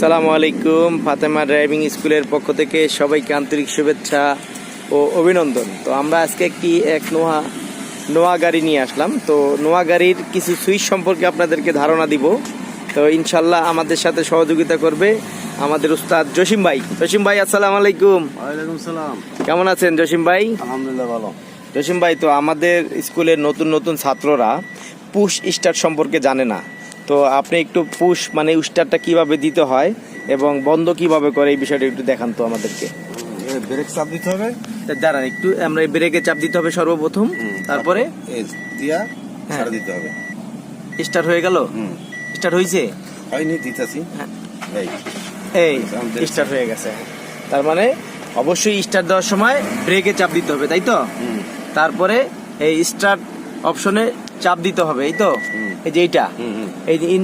আসসালামু আলাইকুম। ফাতেমা ড্রাইভিং স্কুলের পক্ষ থেকে সবাইকে আন্তরিক শুভেচ্ছা ও অভিনন্দন। তো আমরা আজকে এক নোয়া গাড়ি নিয়ে আসলাম। তো নোয়া গাড়ির কিছু সুইচ সম্পর্কে আপনাদেরকে ধারণা দিব। তো ইনশাল্লাহ আমাদের সাথে সহযোগিতা করবে আমাদের উস্তাদ জসিম ভাই। জসিম ভাই আসসালামু আলাইকুম। ওয়ালাইকুম সালাম। কেমন আছেন জসিম ভাই? আলহামদুলিল্লাহ ভালো। জসিম ভাই, তো আমাদের স্কুলের নতুন নতুন ছাত্ররা পুশ স্টার্ট সম্পর্কে জানে না। তো আপনি একটু পুশ মানে স্টার্টটা কিভাবে দিতে হয় এবং বন্ধ কিভাবে করে এই বিষয়টা একটু দেখান তো আমাদেরকে। ব্রেক চাপ দিতে হবে, দাঁড়ান একটু, আমরা ব্রেকে চাপ দিতে হবে সর্বপ্রথম, তারপরে দিয়া ছাড়া দিতে হবে। স্টার্ট হয়ে গেল? স্টার্ট হয়েছে? হয়নি, দিতেছি। এই স্টার্ট হয়ে গেছে। তার মানে অবশ্যই স্টার্ট দেওয়ার সময় ব্রেকে চাপ দিতে হবে, তাই তো? তারপরে এই স্টার্ট অপশনে চাপ দিতে হবে, এই তো? এই যে এইটা, এই